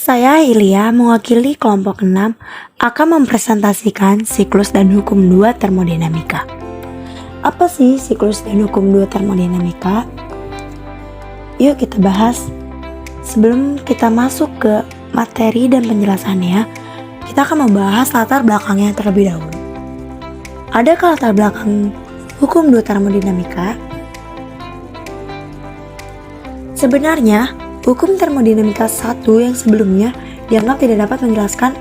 Saya Ilya mewakili kelompok 6 akan mempresentasikan siklus dan hukum 2 termodinamika. Apa sih siklus dan hukum 2 termodinamika? Yuk kita bahas. Sebelum kita masuk ke materi dan penjelasannya, kita akan membahas latar belakangnya terlebih dahulu. Adakah latar belakang hukum 2 termodinamika? Sebenarnya, hukum termodinamika 1 yang sebelumnya dianggap tidak dapat menjelaskan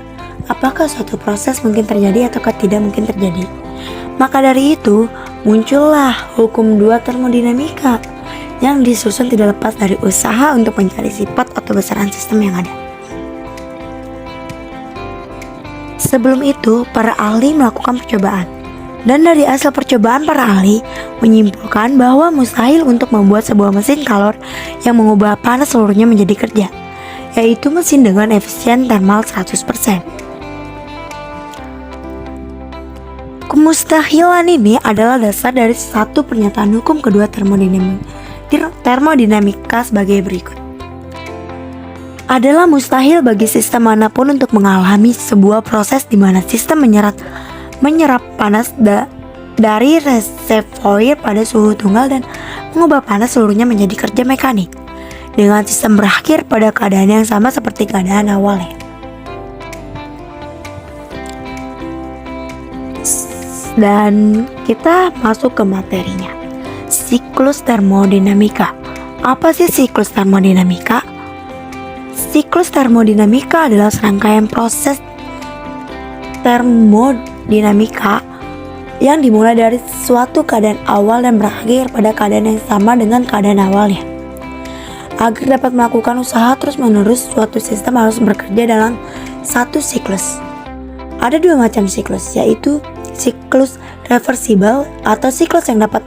apakah suatu proses mungkin terjadi atau tidak mungkin terjadi. Maka dari itu, muncullah hukum 2 termodinamika yang disusun tidak lepas dari usaha untuk mencari sifat atau besaran sistem yang ada. Sebelum itu, para ahli melakukan percobaan. Dan dari hasil percobaan para ahli menyimpulkan bahwa mustahil untuk membuat sebuah mesin kalor yang mengubah panas seluruhnya menjadi kerja, yaitu mesin dengan efisien termal 100%. Kemustahilan ini adalah dasar dari satu pernyataan hukum kedua termodinamika sebagai berikut. Adalah mustahil bagi sistem manapun untuk mengalami sebuah proses di mana sistem menyerap panas dari reservoir pada suhu tunggal dan mengubah panas seluruhnya menjadi kerja mekanik dengan sistem berakhir pada keadaan yang sama seperti keadaan awalnya. Dan kita masuk ke materinya. Siklus termodinamika. Apa sih siklus termodinamika? Siklus termodinamika adalah serangkaian proses termodinamika yang dimulai dari suatu keadaan awal dan berakhir pada keadaan yang sama dengan keadaan awalnya. Agar dapat melakukan usaha terus-menerus, suatu sistem harus bekerja dalam satu siklus. Ada dua macam siklus, yaitu siklus reversible atau siklus yang dapat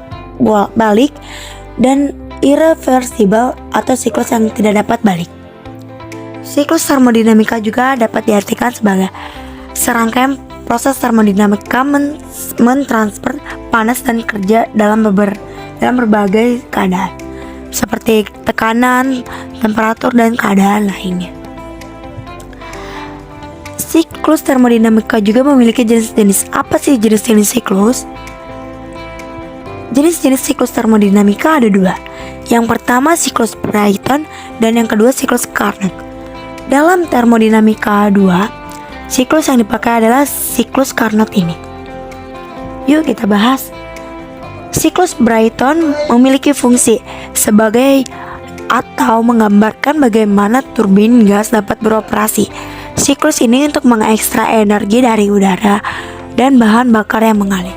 balik, dan irreversible atau siklus yang tidak dapat balik. Siklus termodinamika juga dapat diartikan sebagai serangkaian proses termodinamika mentransfer panas dan kerja dalam berbagai keadaan, seperti tekanan, temperatur, dan keadaan lainnya. Siklus termodinamika juga memiliki jenis-jenis. Apa sih jenis-jenis siklus? Jenis-jenis siklus termodinamika ada dua. Yang pertama siklus Brayton dan yang kedua siklus Carnot. Dalam termodinamika 2, siklus yang dipakai adalah siklus Carnot ini. Yuk kita bahas. Siklus Brayton memiliki fungsi sebagai atau menggambarkan bagaimana turbin gas dapat beroperasi. Siklus ini untuk mengekstrak energi dari udara dan bahan bakar yang mengalir.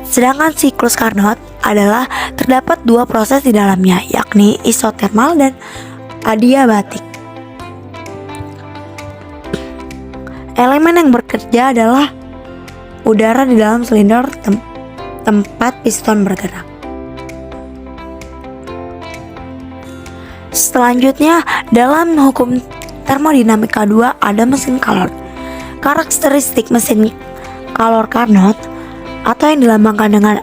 Sedangkan siklus Carnot adalah terdapat dua proses di dalamnya, yakni isotermal dan adiabatik. Elemen yang bekerja adalah udara di dalam silinder tempat piston bergerak. Selanjutnya, dalam hukum termodinamika 2 ada mesin kalor. Karakteristik mesin kalor Carnot atau yang dilambangkan dengan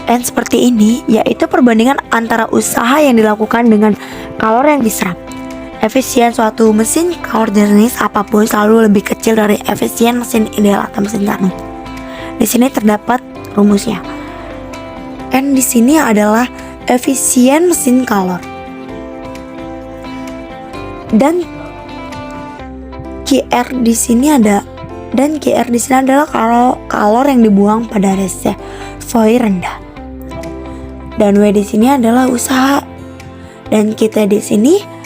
N seperti ini, yaitu perbandingan antara usaha yang dilakukan dengan kalor yang diserap. Efisien suatu mesin kalor jenis apapun selalu lebih kecil dari efisien mesin ideal atau mesin Carnot. Di sini terdapat rumusnya. N di sini adalah efisien mesin kalor. Dan QR di sini adalah kalor yang dibuang pada reservoir rendah. Dan W di sini adalah usaha. Dan kita di sini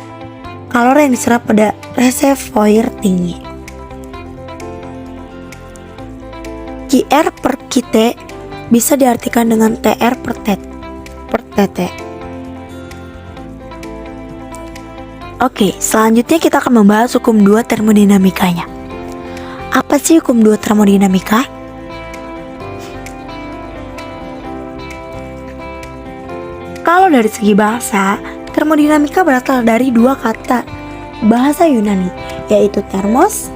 kalor yang diserap pada reservoir tinggi. QR per KT bisa diartikan dengan TR per TT. Oke, selanjutnya kita akan membahas hukum 2 termodinamikanya. Apa sih hukum 2 termodinamika? Kalau dari segi bahasa, termodinamika berasal dari dua kata bahasa Yunani, yaitu thermos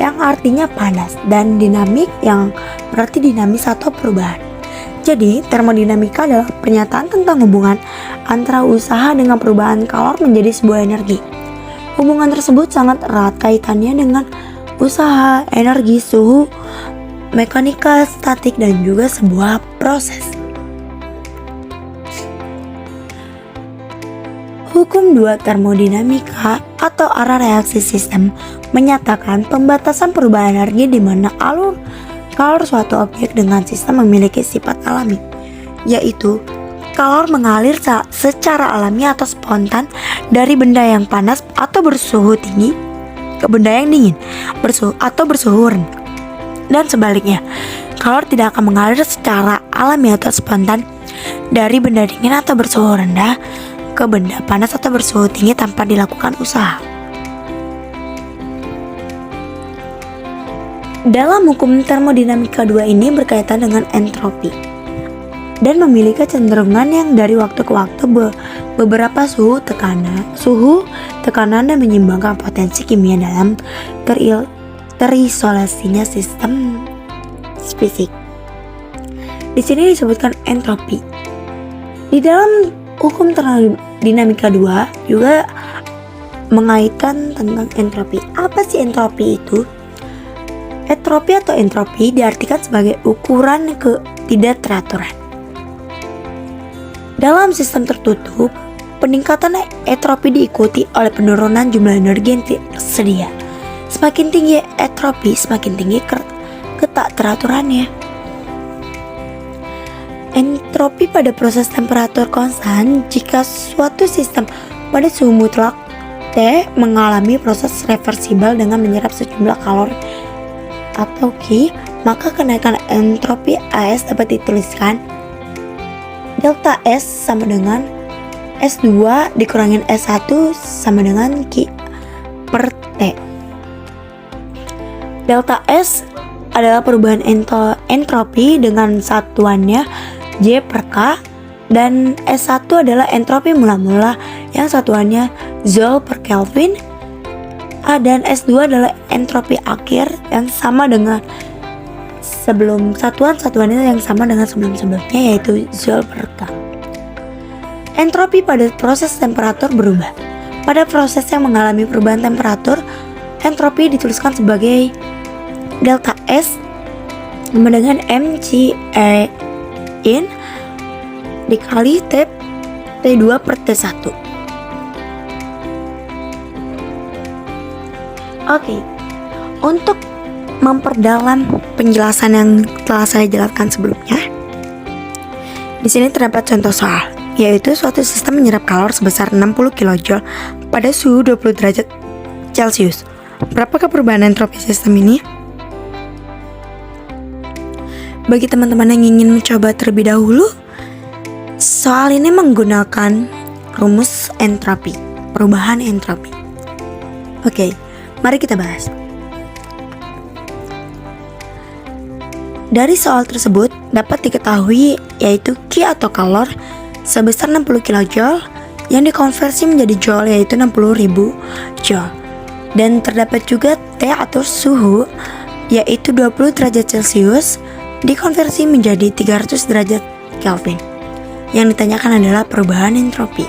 yang artinya panas dan dinamik yang berarti dinamis atau perubahan. Jadi, termodinamika adalah pernyataan tentang hubungan antara usaha dengan perubahan kalor menjadi sebuah energi. Hubungan tersebut sangat erat kaitannya dengan usaha, energi, suhu, mekanika statik, dan juga sebuah proses. Hukum 2 termodinamika atau arah reaksi sistem menyatakan pembatasan perubahan energi di mana alur kalor suatu objek dengan sistem memiliki sifat alami, yaitu kalor mengalir secara alami atau spontan dari benda yang panas atau bersuhu tinggi ke benda yang dingin atau bersuhu rendah. Dan sebaliknya, kalor tidak akan mengalir secara alami atau spontan dari benda dingin atau bersuhu rendah ke benda panas atau bersuhu tinggi tanpa dilakukan usaha. Dalam hukum termodinamika 2 ini berkaitan dengan entropi dan memiliki kecenderungan yang dari waktu ke waktu beberapa suhu, tekanan dan menyeimbangkan potensi kimia dalam terisolasinya sistem fisik. Di sini disebutkan entropi. Di dalam hukum termodinamika 2 juga mengaitkan tentang entropi. Apa sih entropi itu? Entropi atau entropi diartikan sebagai ukuran ketidakteraturan. Dalam sistem tertutup, peningkatan entropi diikuti oleh penurunan jumlah energi yang tersedia. Semakin tinggi entropi, semakin tinggi ketakteraturannya. Entropi pada proses temperatur konstan jika suatu sistem pada suhu mutlak T mengalami proses reversibel dengan menyerap sejumlah kalori atau Q, maka kenaikan entropi AS dapat dituliskan delta S sama dengan S2 dikurangin S1 sama dengan Q per T. Delta S adalah perubahan entropi dengan satuannya J per K, dan S1 adalah entropi mula-mula yang satuannya Joule per Kelvin, dan S2 adalah entropi akhir yang sama dengan satuannya yang sama dengan sebelumnya, yaitu Joule per K. Entropi pada proses temperatur berubah. Pada proses yang mengalami perubahan temperatur, entropi dituliskan sebagai delta S sama dengan mc in dikali T2 per T1. Oke, untuk memperdalam penjelasan yang telah saya jelaskan sebelumnya, di sini terdapat contoh soal, yaitu suatu sistem menyerap kalor sebesar 60 kJ pada suhu 20 derajat Celcius. Berapakah perubahan entropi sistem ini? Bagi teman-teman yang ingin mencoba terlebih dahulu, soal ini menggunakan rumus entropi, perubahan entropi. Oke, mari kita bahas. Dari soal tersebut dapat diketahui yaitu Q atau kalor sebesar 60 kJ yang dikonversi menjadi joule yaitu 60.000 joule. Dan terdapat juga T atau suhu yaitu 20 derajat Celcius dikonversi menjadi 300 derajat Kelvin. Yang ditanyakan adalah perubahan entropi.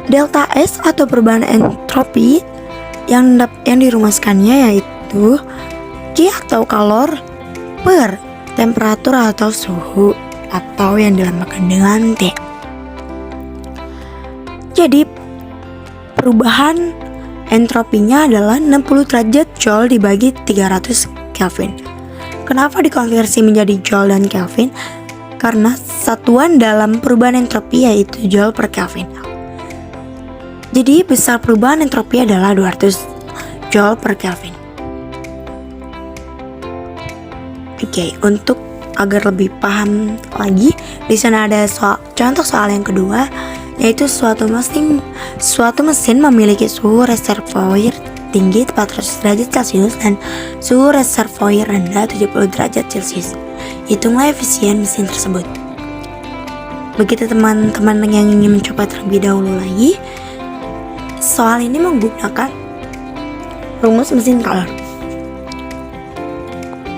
Delta S atau perubahan entropi yang dirumuskannya yaitu Q atau kalor per temperatur atau suhu atau yang dilambangkan dengan T. Jadi perubahan entropinya adalah 60 derajat Joule dibagi 300 Kelvin. Kenapa dikonversi menjadi Joule dan Kelvin? Karena satuan dalam perubahan entropi yaitu Joule per Kelvin. Jadi besar perubahan entropi adalah 200 Joule per Kelvin. Oke, untuk agar lebih paham lagi, di sana ada contoh soal yang kedua, yaitu suatu mesin memiliki suhu reservoir tinggi 400 derajat Celcius dan suhu reservoir rendah 70 derajat Celcius. Hitunglah efisien mesin tersebut. Begitu teman-teman yang ingin mencoba terlebih dahulu lagi, soal ini menggunakan rumus mesin kalor.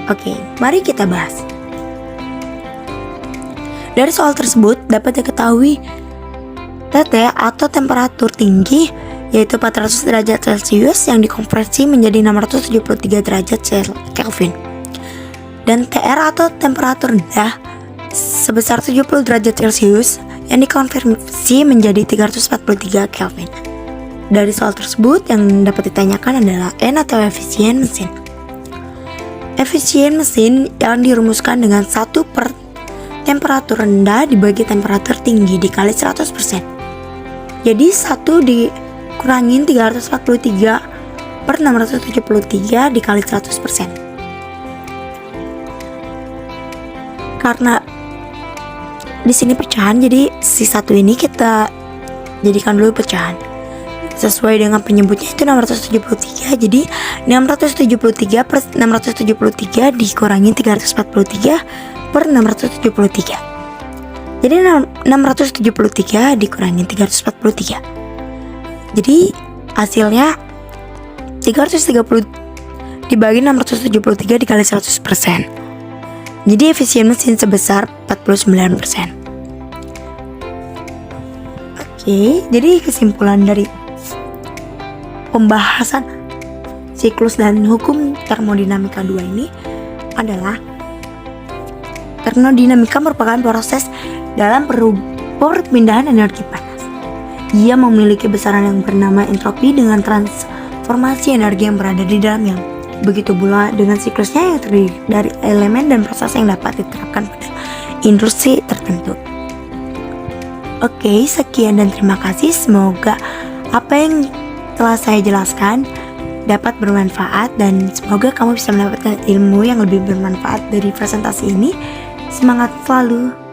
Oke, mari kita bahas. Dari soal tersebut dapat diketahui T TT atau temperatur tinggi yaitu 400 derajat Celcius yang dikonversi menjadi 673 derajat Kelvin. Dan TR atau temperatur rendah sebesar 70 derajat Celcius yang dikonversi menjadi 343 Kelvin. Dari soal tersebut yang dapat ditanyakan adalah N atau efisien mesin. Efisien mesin yang dirumuskan dengan 1 per temperatur rendah dibagi temperatur tinggi dikali 100%. Jadi 1 dikurangin 343 per 673 dikali 100%. Karena di sini pecahan, jadi si satu ini kita jadikan dulu pecahan. Sesuai dengan penyebutnya itu 673. Jadi 673 per 673 dikurangi 343 per 673. Jadi 673 dikurangi 343. Jadi hasilnya 330 dibagi 673 dikali 100%. Jadi efisien mesin sebesar 49%. Oke, jadi kesimpulan dari pembahasan siklus dan hukum termodinamika 2 ini adalah termodinamika merupakan proses dalam perpindahan energi panas. Ia memiliki besaran yang bernama entropi dengan transformasi energi yang berada di dalamnya. Begitu pula dengan siklusnya yang terdiri dari elemen dan proses yang dapat diterapkan pada industri tertentu. Oke, sekian dan terima kasih. Semoga apa yang telah saya jelaskan dapat bermanfaat dan semoga kamu bisa mendapatkan ilmu yang lebih bermanfaat dari presentasi ini. Semangat selalu!